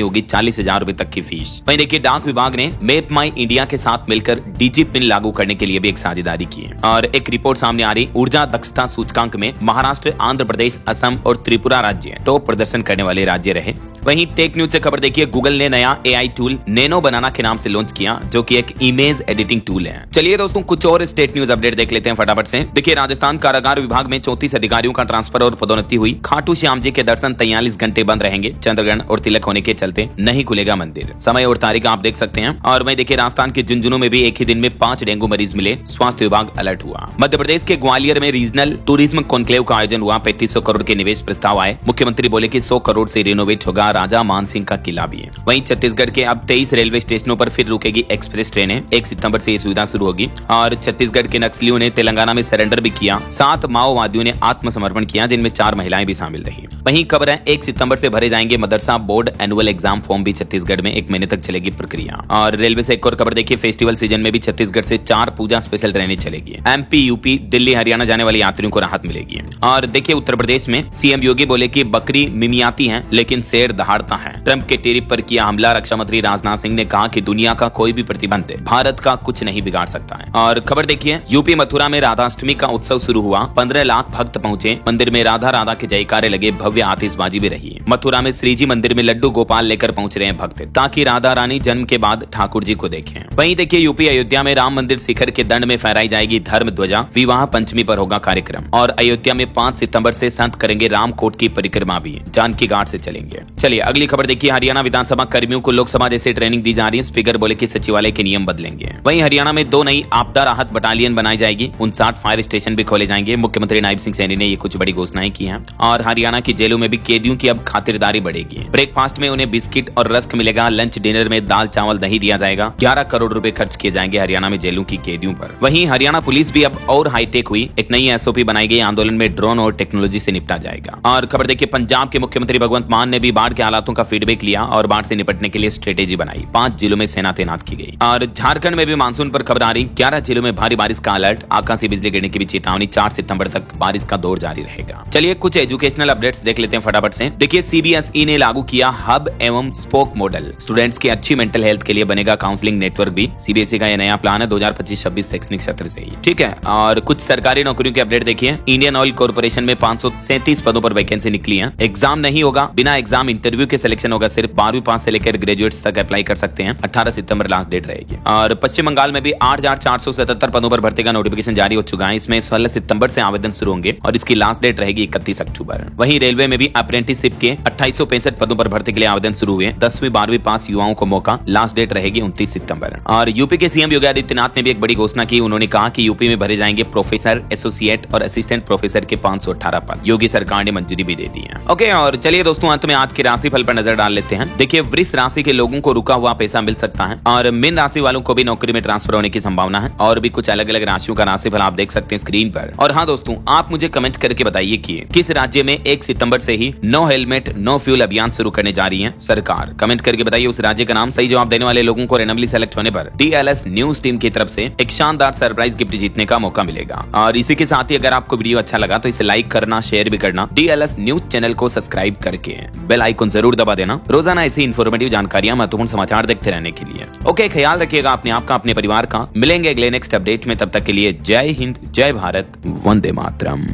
होगी 40,000 रुपए तक की फीस। वहीं देखिए, डाक विभाग ने मेप माई इंडिया के साथ मिलकर डिजी पिन लागू करने के लिए भी एक साझेदारी की है। और एक रिपोर्ट सामने आ रही, ऊर्जा दक्षता सूचकांक में महाराष्ट्र, आंध्र प्रदेश, असम और त्रिपुरा राज्य टॉप प्रदर्शन करने वाले राज्य रहे। वहीं टेक न्यूज से खबर देखिए, गूगल ने नया एआई टूल नैनो बनाना के नाम से लॉन्च किया, जो कि एक इमेज एडिटिंग टूल है। चलिए दोस्तों, कुछ और स्टेट न्यूज अपडेट देख लेते हैं फटाफट से। देखिए, राजस्थान कारागार विभाग में 34 अधिकारियों का ट्रांसफर और पदोन्नति हुई। खाटू श्याम जी के दर्शन 43 घंटे बंद रहेंगे, चंद्रग्रहण और तिलक होने के चलते नहीं खुलेगा मंदिर। समय और तारीख आप देख सकते हैं। और वहीं देखिए, राजस्थान के झुंझुनू में भी एक ही दिन में 5 डेंगू मरीज मिले, स्वास्थ्य विभाग अलर्ट हुआ। मध्य प्रदेश के ग्वालियर में रीजनल टूरिज्म कॉन्क्लेव का आयोजन हुआ, 3500 करोड़ के निवेश प्रस्ताव आए। मुख्यमंत्री बोले कि 100 करोड़ से रिनोवेट होगा राजा मान सिंह का किला भी है। वहीं छत्तीसगढ़ के अब 23 रेलवे स्टेशनों पर फिर रुकेगी एक्सप्रेस ट्रेनें, 1 सितंबर से ये सुविधा शुरू होगी। और छत्तीसगढ़ के नक्सलियों ने तेलंगाना में सरेंडर भी किया, 7 माओवादियों ने आत्मसमर्पण किया, जिनमें 4 महिलाएं भी शामिल रही। वहीं खबर है, 1 सितंबर से भरे जाएंगे मदरसा बोर्ड एनुअल एग्जाम फॉर्म भी छत्तीसगढ़ में, 1 महीने तक चलेगी प्रक्रिया। और रेलवे से एक और खबर देखिए, फेस्टिवल सीजन में भी छत्तीसगढ़ से 4 पूजा स्पेशल ट्रेनें चलेगी। एमपी, यूपी, दिल्ली, हरियाणा जाने वाले यात्रियों को राहत मिलेगी। और देखिए, उत्तर प्रदेश में सीएम योगी बोले कि बकरी मिमियाती है लेकिन शेर दहाड़ता है। ट्रंप के टेरिफ पर किया हमला, रक्षा मंत्री राजनाथ सिंह ने कहा कि दुनिया का कोई भी प्रतिबंध भारत का कुछ नहीं बिगाड़ सकता है। और खबर देखिए, यूपी मथुरा में राधाष्टमी का उत्सव शुरू हुआ, 15 लाख भक्त पहुंचे मंदिर में, राधा राधा के जयकारे लगे, भव्य आतिशबाजी भी रही। मथुरा में श्रीजी मंदिर में लड्डू गोपाल लेकर पहुंच रहे हैं भक्त, ताकि राधा रानी जन्म के बाद ठाकुर जी को देखें। वहीं देखिए, यूपी अयोध्या में राम मंदिर शिखर के दंड में फहराई जाएगी धर्म ध्वजा, विवाह पंचमी पर होगा कार्यक्रम। और अयोध्या में 5 सितंबर से संत करेंगे रामकोट की परिक्रमा भी, जानकी घाट से चलेंगे। चलिए अगली खबर देखिए, हरियाणा विधानसभा कर्मियों को लोकसभा जैसे ट्रेनिंग दी जा रही है, स्पीकर बोले कि सचिवालय के नियम बदलेंगे। वहीं हरियाणा में 2 नई आपदा राहत बटालियन बनाई जाएगी, 59 फायर स्टेशन भी खोले जाएंगे। मुख्यमंत्री नायब सिंह सैनी ने ये कुछ बड़ी घोषणाएं की हैं। और हरियाणा की जेलों में भी कैदियों की अब खातिरदारी बढ़ेगी। ब्रेकफास्ट में उन्हें बिस्किट और रस्क मिलेगा, लंच डिनर में दाल चावल दही दिया जाएगा। 11 करोड़ रुपए खर्च किए जाएंगे हरियाणा में जेलों की कैदियों पर। वहीं हरियाणा पुलिस भी अब और हाईटेक हुई, एक नई एसओपी बनाई गई, आंदोलन में ड्रोन और टेक्नोलॉजी से निपटा जाएगा। और खबर देखिए, पंजाब के मुख्यमंत्री भगवंत मान ने भी बाढ़ के हालातों का फीडबैक लिया और बाढ़ से निपटने के लिए स्ट्रेटेजी बनाई, 5 जिलों में सेना तैनात की गई। और झारखंड में भी मानसून पर खबर आ रही, 11 जिलों में भारी बारिश का अलर्ट, आकाशीय बिजली गिरने की भी चेतावनी, 4 सितंबर तक बारिश का दौर जारी रहेगा। चलिए कुछ एजुकेशनल अपडेट्स देख लेते हैं फटाफट से। देखिए, सीबीएसई ने लागू किया हब एवं स्पोक मॉडल, स्टूडेंट्स की अच्छी मेंटल हेल्थ के लिए बनेगा काउंसलिंग नेटवर्क भी। सीबीएसई का यह नया प्लान है 2025-26 शैक्षणिक सत्र से ही, ठीक है। और कुछ सरकारी नौकरियों के अपडेट देखिए, इंडियन ऑयल कॉर्पोरेशन में 537 पदों पर वैकेंसी निकली है। एग्जाम नहीं होगा, बिना एग्जाम इंटरव्यू के सिलेक्शन होगा, सिर्फ 12वीं पास से लेकर ग्रेजुएट्स तक अप्लाई कर सकते हैं। 18 सितंबर लास्ट डेट रहेगी। और पश्चिम बंगाल में भी 8,477 पदों पर भर्ती का नोटिफिकेशन जारी हो चुका है। इसमें 16 सितंबर से आवेदन शुरू होंगे और इसकी लास्ट डेट रहेगी 31 अक्टूबर। वहीं रेलवे में भी अप्रेंटिसशिप के 2865 पदों पर भर्ती के लिए आवेदन शुरू हुए। 10वीं 12वीं पास युवाओं को मौका, लास्ट डेट रहेगी 29 सितंबर। और यूपी के सीएम योगी आदित्यनाथ ने भी एक बड़ी घोषणा की। उन्होंने कहा कि यूपी में भरे जाएंगे प्रोफेसर, एसोसिएट और असिस्टेंट प्रोफेसर के 518 पद, योगी सरकार ने मंजूरी भी दे दी है। ओके, और चलिए दोस्तों, अंत में आज के राशिफल पर नजर डाल लेते हैं। देखिए, वृष राशि के लोगों को रुका हुआ पैसा मिल सकता है और मीन राशि वालों को भी नौकरी में ट्रांसफर होने की संभावना है। और भी कुछ अलग अलग राशियों का राशिफल आप देख सकते हैं स्क्रीन पर। और हाँ दोस्तों, आप मुझे कमेंट करके बताइए कि किस राज्य में 1 सितंबर से ही नो हेलमेट नो फ्यूल अभियान शुरू करने जा रही है सरकार। कमेंट करके बताइए उस राज्य का नाम। सही जवाब देने वाले लोगों को रैंडमली सेलेक्ट होने पर डीएलएस न्यूज टीम की तरफ से एक शानदार सरप्राइज गिफ्ट जीतने का मौका मिलेगा। और इसी के साथ ही अगर आपको वीडियो अच्छा लगा तो इसे लाइक करना, शेयर भी करना, डीएलएस न्यूज चैनल को सब्सक्राइब करके बेल आइकन जरूर दबा देना, रोजाना ऐसी इन्फॉर्मेटिव जानकारियां, महत्वपूर्ण समाचार देखते रहने के लिए। ओके, ख्याल रखिएगा अपने आप का, अपने परिवार का। मिलेंगे अगले नेक्स्ट अपडेट में, तब तक के लिए जय हिंद, जय भारत, वंदे मातरम।